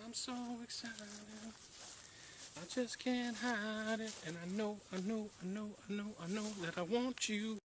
I'm so excited. I just can't hide it. And I know that I want you.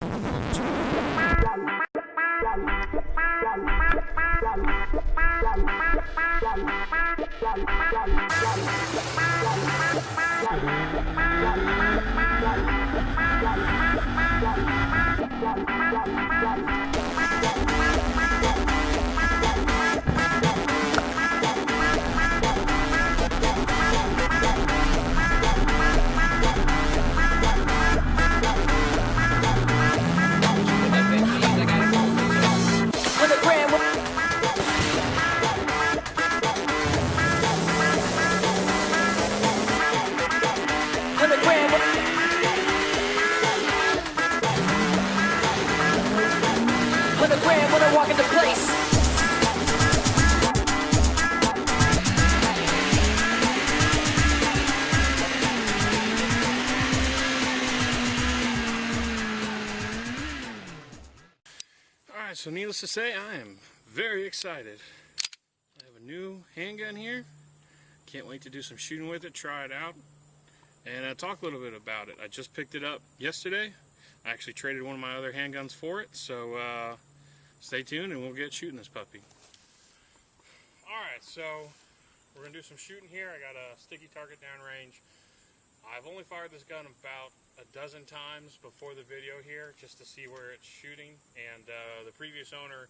When I walk into place. Alright, so needless to say, I am very excited. I have a new handgun here. Can't wait to do some shooting with it, try it out, and talk a little bit about it. I just picked it up yesterday. I actually traded one of my other handguns for it, so stay tuned and we'll get shooting this puppy. Alright, so we're going to do some shooting here. I got a sticky target downrange. I've only fired this gun about a dozen times before the video here just to see where it's shooting, and the previous owner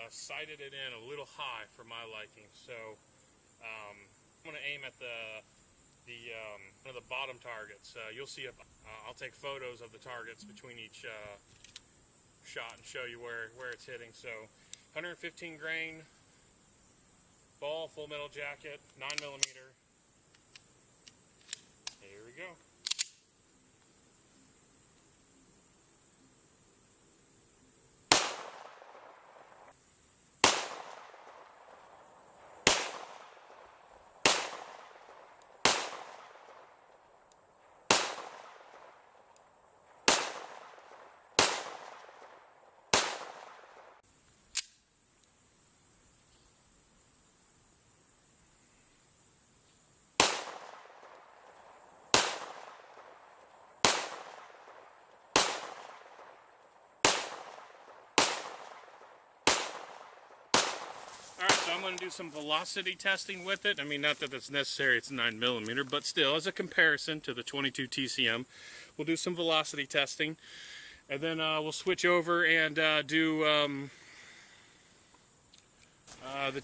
sighted it in a little high for my liking. So I'm going to aim at one of the bottom targets. You'll see I'll take photos of the targets between each shot and show you where it's hitting. So 115 grain ball, full metal jacket, 9mm. Here we go. Alright, so I'm going to do some velocity testing with it. I mean, not that it's necessary, it's 9mm, but still, as a comparison to the 22 TCM, we'll do some velocity testing. And then we'll switch over and do the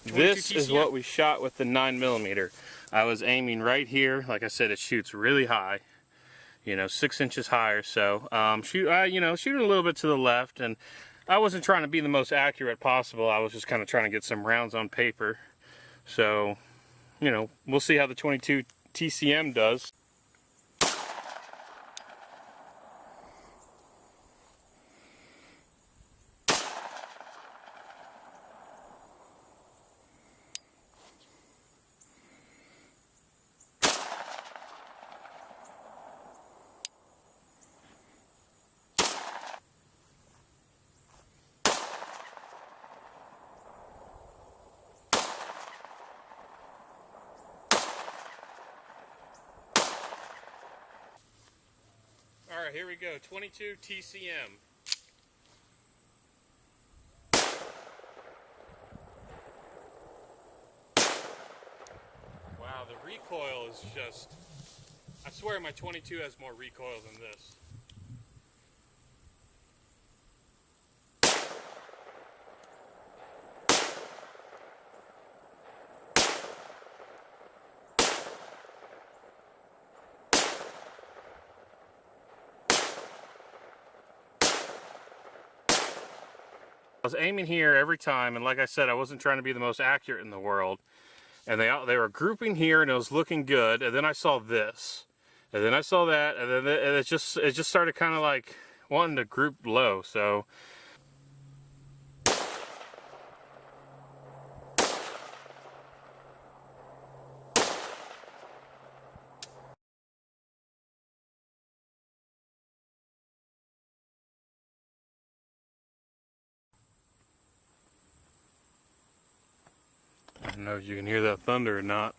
22 This TCM. is what we shot with the 9mm. I was aiming right here. Like I said, it shoots really high. You know, 6 inches higher. So, shooting a little bit to the left, and I wasn't trying to be the most accurate possible. I was just kind of trying to get some rounds on paper. So, you know, we'll see how the 22 TCM does. Alright, here we go. 22 TCM. Wow, the recoil is just... I swear my 22 has more recoil than this. I was aiming here every time, and like I said, I wasn't trying to be the most accurate in the world. And they were grouping here, and it was looking good. And then I saw this, and then I saw that, and then it just started kind of like wanting to group low. So. I don't know if you can hear that thunder or not.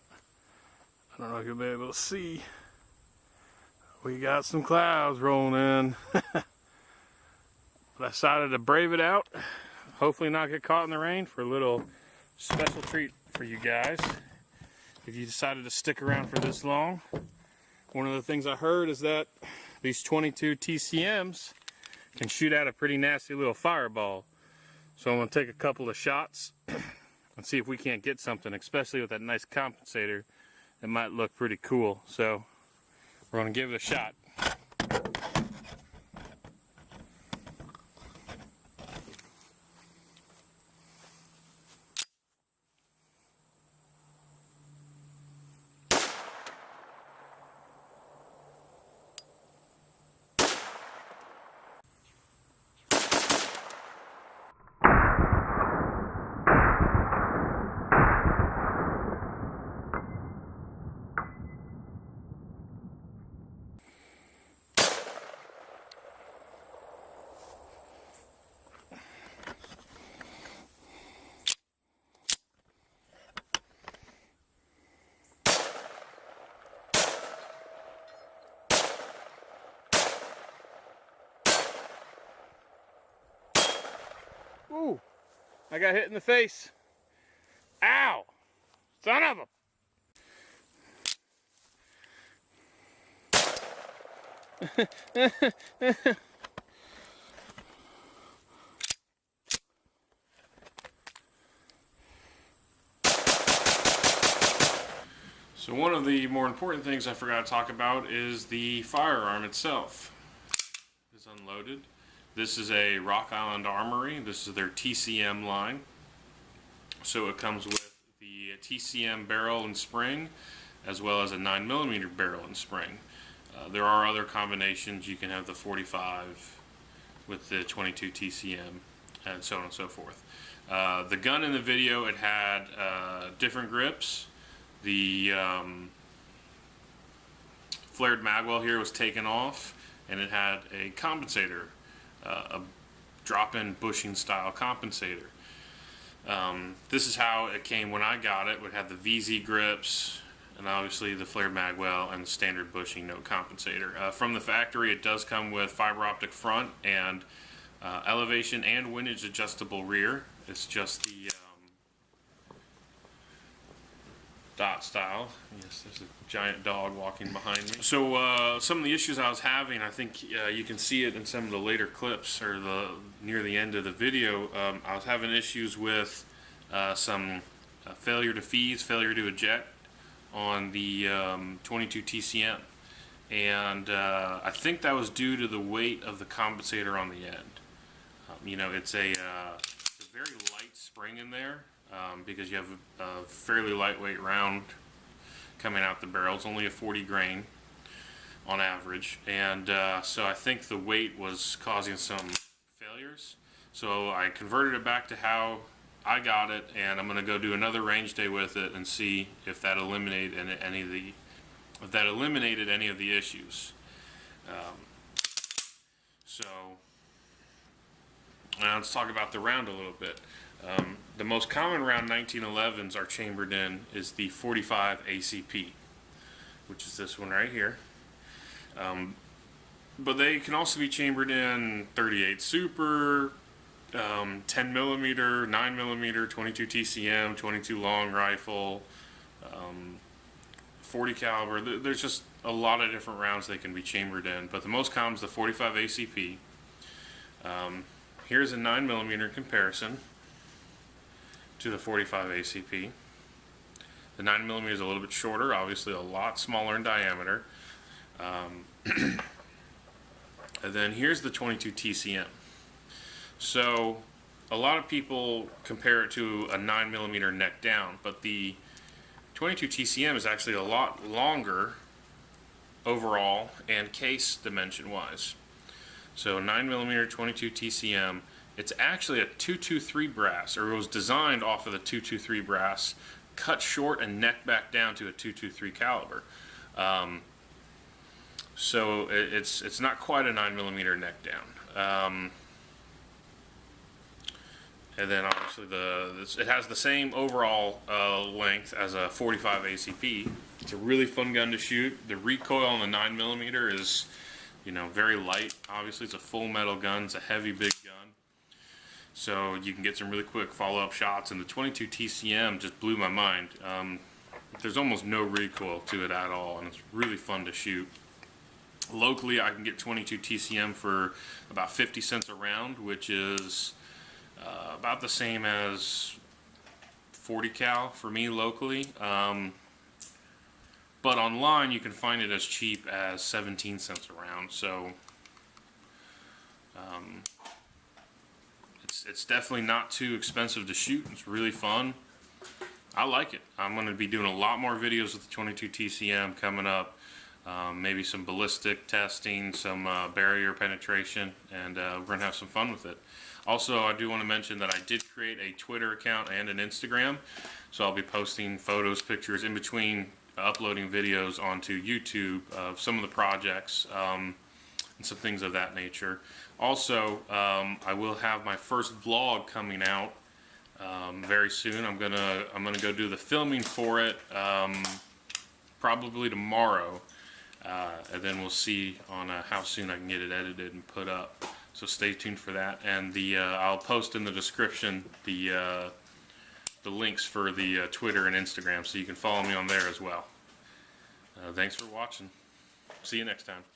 I don't know if you'll be able to see. We got some clouds rolling in. But I decided to brave it out. Hopefully not get caught in the rain for a little special treat for you guys. If you decided to stick around for this long, one of the things I heard is that these 22 TCMs can shoot out a pretty nasty little fireball. So I'm going to take a couple of shots and see if we can't get something, especially with that nice compensator. It might look pretty cool. So we're going to give it a shot. Ooh, I got hit in the face. Ow! Son of a... So one of the more important things I forgot to talk about is the firearm itself. It's unloaded. This is a Island Armory. This is their TCM line. So it comes with the TCM barrel and spring, as well as a 9mm barrel and spring. There are other combinations. You can have the 45 with the 22 TCM, and so on and so forth. The gun in the video, it had different grips. The flared magwell here was taken off, and it had a compensator, a drop-in bushing style compensator. This is how it came when I got it. It would have the VZ grips, and obviously the flared magwell and the standard bushing, no compensator. From the factory, it does come with fiber optic front and elevation and windage adjustable rear. It's just the dot style. Yes, there's a giant dog walking behind me. So some of the issues I was having, I think you can see it in some of the later clips or near the end of the video. I was having issues with some failure to feed, failure to eject on the 22 TCM, and I think that was due to the weight of the compensator on the end. You know, it's a very light spring in there. Because you have a fairly lightweight round coming out the barrel. It's only a 40 grain on average, and so I think the weight was causing some failures. So I converted it back to how I got it, and I'm going to go do another range day with it and see if that eliminated any of the issues. So now let's talk about the round a little bit. The most common round 1911s are chambered in is the 45 ACP, which is this one right here. But they can also be chambered in 38 Super, 10mm, 9mm, 22 TCM, 22 long rifle, 40 caliber. There's just a lot of different rounds they can be chambered in, but the most common is the 45 ACP. Here's a 9mm comparison to the 45 ACP. The 9mm is a little bit shorter, obviously a lot smaller in diameter. And then here's the 22 TCM. So a lot of people compare it to a 9mm neck down, but the 22 TCM is actually a lot longer overall and case dimension wise. So 9mm 22 TCM, it's actually a 223 brass, or it was designed off of the 223 brass, cut short and neck back down to a 223 caliber. So it's not quite a 9mm neck down. And then obviously it has the same overall length as a 45 ACP, It's a really fun gun to shoot. The recoil on the 9mm is, you know, very light. Obviously, it's a full metal gun. It's a heavy, big gun. So you can get some really quick follow-up shots. And the 22 TCM just blew my mind. There's almost no recoil to it at all, and it's really fun to shoot. Locally, I can get 22 TCM for about 50 cents a round, which is about the same as 40 cal for me locally. But online, you can find it as cheap as 17 cents a round. So it's definitely not too expensive to shoot. It's really fun. I like it. I'm going to be doing a lot more videos with the 22 TCM coming up. Maybe some ballistic testing, some barrier penetration, and we're going to have some fun with it. Also, I do want to mention that I did create a Twitter account and an Instagram, so I'll be posting photos, pictures in between uploading videos onto YouTube of some of the projects and some things of that nature. Also, I will have my first vlog coming out very soon. I'm gonna go do the filming for it probably tomorrow. And then we'll see on how soon I can get it edited and put up. So stay tuned for that. And I'll post in the description the links for the Twitter and Instagram, so you can follow me on there as well. Thanks for watching. See you next time.